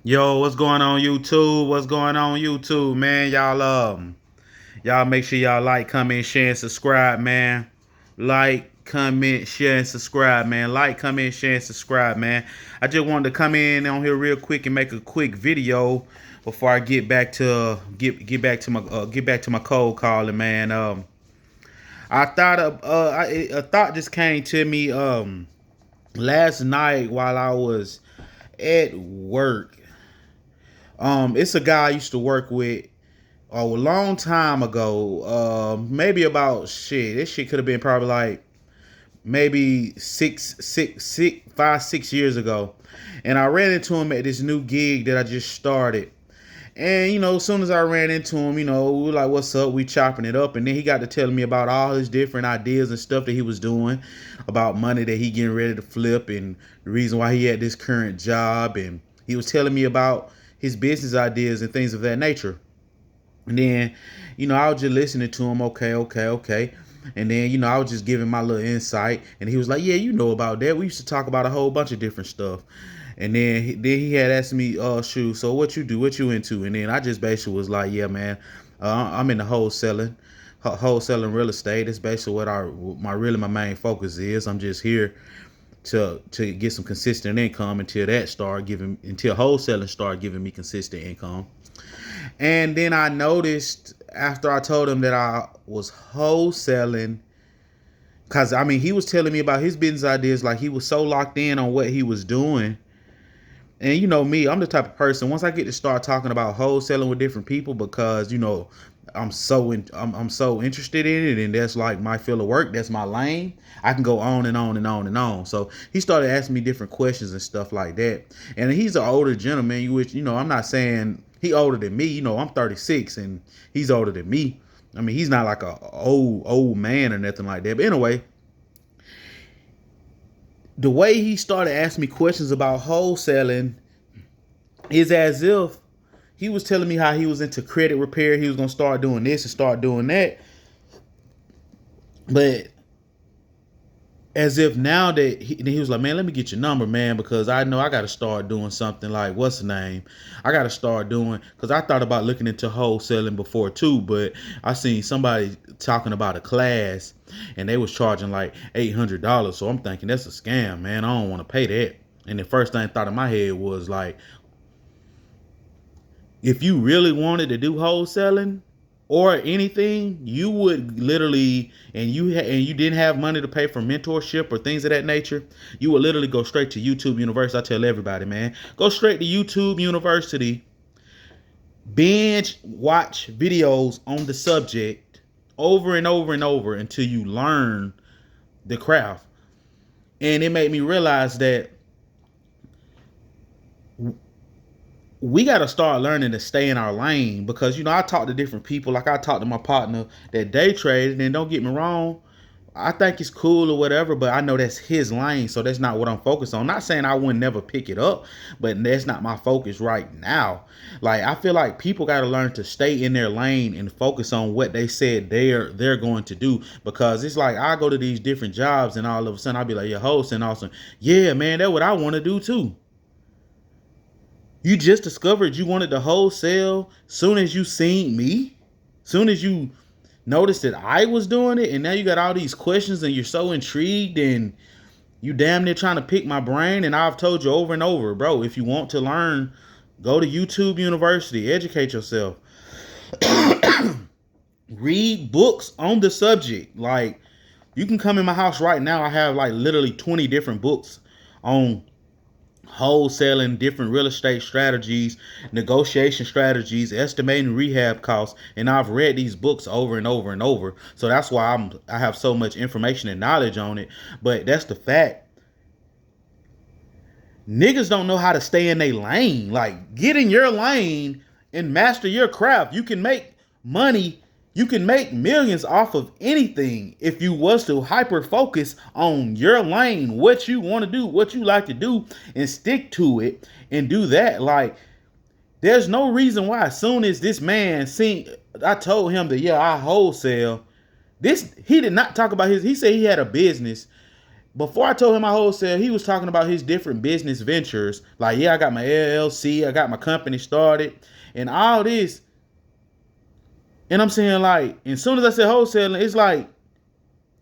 Yo, what's going on YouTube? What's going on YouTube, man? Y'all make sure y'all like, comment, share, and subscribe, man. Like, comment, share, and subscribe, man. Like, comment, share, and subscribe, man. I just wanted to come in on here real quick and make a quick video before I get back to get back to my cold calling, man. I thought a thought just came to me last night while I was at work. It's a guy I used to work with a long time ago. Maybe about shit. This shit could have been probably like maybe 6 years ago. And I ran into him at this new gig that I just started. And as soon as I ran into him, we were like, "What's up?" We chopping it up, and then he got to telling me about all his different ideas and stuff that he was doing, about money that he getting ready to flip, and the reason why he had this current job, and he was telling me about his business ideas and things of that nature. And then, I was just listening to him. Okay, okay, okay. And then, I was just giving my little insight, and he was like, "Yeah, you know about that. We used to talk about a whole bunch of different stuff." And then he had asked me, shoot, so what you do, what you into? And then I just basically was like, "Yeah, man, I'm in the wholesaling real estate. That's basically what my main focus is. I'm just here to get some consistent income until wholesaling start giving me consistent income." And then I noticed after I told him that I was wholesaling, because he was telling me about his business ideas, like he was so locked in on what he was doing. And me, I'm the type of person, once I get to start talking about wholesaling with different people, because I'm so interested in it, and that's like my field of work, that's my lane. I can go on and on and on and on. So he started asking me different questions and stuff like that. And he's an older gentleman, which I'm not saying he older than me. I'm 36 and he's older than me. He's not like a old man or nothing like that. But anyway, the way he started asking me questions about wholesaling is as if he was telling me how he was into credit repair. He was going to start doing this and start doing that. But as if now that he was like, "Man, let me get your number, man, because I know I got to start doing something like, what's the name? I got to start doing," because I thought about looking into wholesaling before too, but I seen somebody talking about a class and they was charging like $800. So I'm thinking that's a scam, man. I don't want to pay that. And the first thing I thought in my head was like, if you really wanted to do wholesaling or anything, you would literally, and you didn't have money to pay for mentorship or things of that nature, you would literally go straight to YouTube University. I tell everybody, man, go straight to YouTube University, binge watch videos on the subject over and over and over until you learn the craft. And it made me realize that we got to start learning to stay in our lane, because I talk to different people. Like I talked to my partner that day traded, and don't get me wrong, I think it's cool or whatever, but I know that's his lane, so that's not what I'm focused on. Not saying I would never pick it up, but that's not my focus right now. Like I feel like people got to learn to stay in their lane and focus on what they said they're going to do, because it's like I go to these different jobs and all of a sudden I'll be like, "Your host and awesome, yeah, man, that's what I want to do too." You just discovered you wanted to wholesale soon as you seen me, soon as you noticed that I was doing it, and now you got all these questions and you're so intrigued and you damn near trying to pick my brain. And I've told you over and over, bro, if you want to learn, go to YouTube University, educate yourself, read books on the subject. Like, you can come in my house right now. I have like literally 20 different books on wholesaling, different real estate strategies, negotiation strategies, estimating rehab costs, and I've read these books over and over and over. So that's why I have so much information and knowledge on it. But that's the fact. Niggas don't know how to stay in their lane. Like, get in your lane and master your craft. You can make money. You can make millions off of anything if you was to hyper focus on your lane, what you want to do, what you like to do, and stick to it and do that. Like, there's no reason why as soon as this man seen, I told him that, yeah, I wholesale. He did not talk about he said he had a business before I told him I wholesale, he was talking about his different business ventures. Like, yeah, I got my LLC, I got my company started, and all this. And I'm saying, like, as soon as I said wholesaling, it's like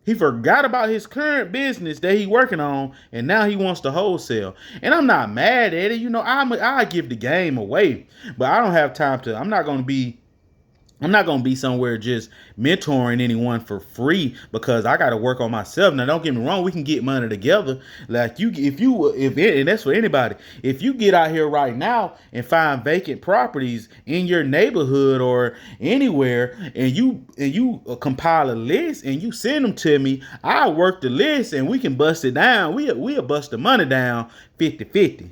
he forgot about his current business that he working on, and now he wants to wholesale. And I'm not mad at it. You know, I give the game away, but I don't have time to. I'm not gonna be somewhere just mentoring anyone for free because I gotta work on myself. Now, don't get me wrong, we can get money together. Like and that's for anybody. If you get out here right now and find vacant properties in your neighborhood or anywhere, and you compile a list and you send them to me, I work the list and we can bust it down. We'll bust the money down 50-50.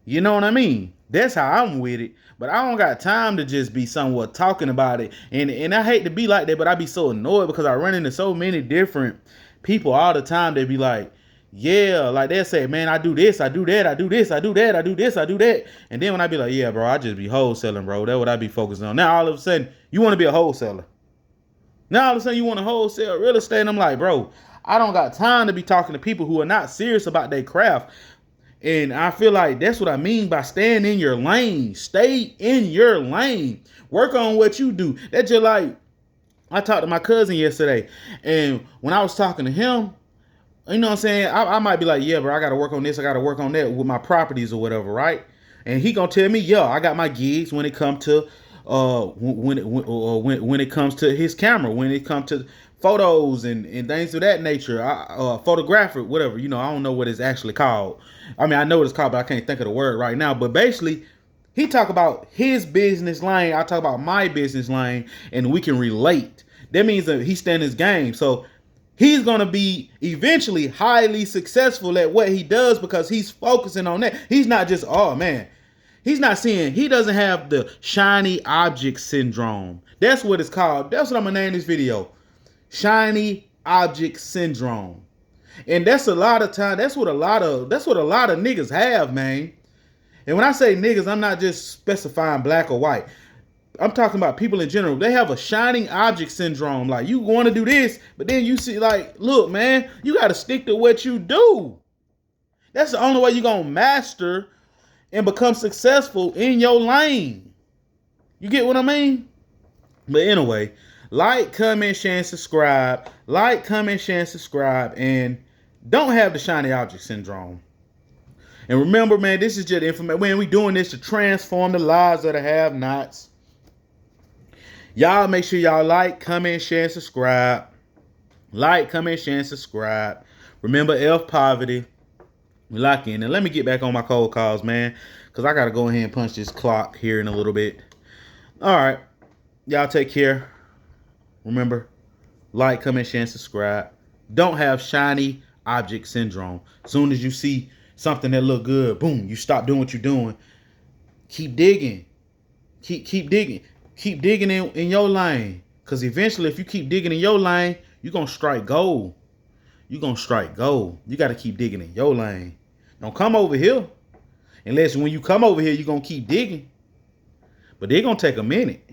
You know what I mean? That's how I'm with it. But I don't got time to just be somewhat talking about it. And I hate to be like that, but I be so annoyed because I run into so many different people all the time. They be like, yeah, like they'll say, man, I do this, I do that, I do this, I do that, I do this, I do that. And then when I be like, yeah, bro, I just be wholesaling, bro. That's what I be focusing on. Now all of a sudden, you want to be a wholesaler. Now all of a sudden you want to wholesale real estate. And I'm like, bro, I don't got time to be talking to people who are not serious about their craft. And I feel like that's what I mean by staying in your lane. Stay in your lane. Work on what you do. That's just like, I talked to my cousin yesterday. And when I was talking to him, you know what I'm saying? I might be like, yeah, bro, I got to work on this. I got to work on that with my properties or whatever, right? And he going to tell me, yeah, I got my gigs when it comes to when it comes to his camera, when it comes to photos and things of that nature, photographic, whatever, you know, I don't know what it's actually called. I mean, I know what it's called, but I can't think of the word right now. But basically, he talk about his business lane, I talk about my business lane, and we can relate. That means that he stand his game. So he's going to be eventually highly successful at what he does because he's focusing on that. He's not just, oh man, he doesn't have the shiny object syndrome. That's what it's called. That's what I'm going to name this video. Shiny object syndrome. And that's a lot of time. That's what a lot of niggas have, man. And when I say niggas, I'm not just specifying black or white. I'm talking about people in general. They have a shining object syndrome. Like, you want to do this, but then you see, like, look, man, you got to stick to what you do. That's the only way you're going to master and become successful in your lane. You get what I mean? But anyway, like, comment, share, and subscribe. Like, comment, share, and subscribe. And don't have the shiny object syndrome. And remember, man, this is just information. Man, we doing this to transform the lives of the have-nots. Y'all make sure y'all like, comment, share, and subscribe. Like, comment, share, and subscribe. Remember, F poverty. We lock in. And let me get back on my cold calls, man, because I got to go ahead and punch this clock here in a little bit. All right. Y'all take care. Remember, like, comment, share, and subscribe. Don't have shiny object syndrome. Soon as you see something that look good, boom, you stop doing what you're doing. Keep digging. Keep digging. Keep digging in your lane. Because eventually, if you keep digging in your lane, you're going to strike gold. You're going to strike gold. You got to keep digging in your lane. Don't come over here. Unless when you come over here, you're going to keep digging. But they're going to take a minute.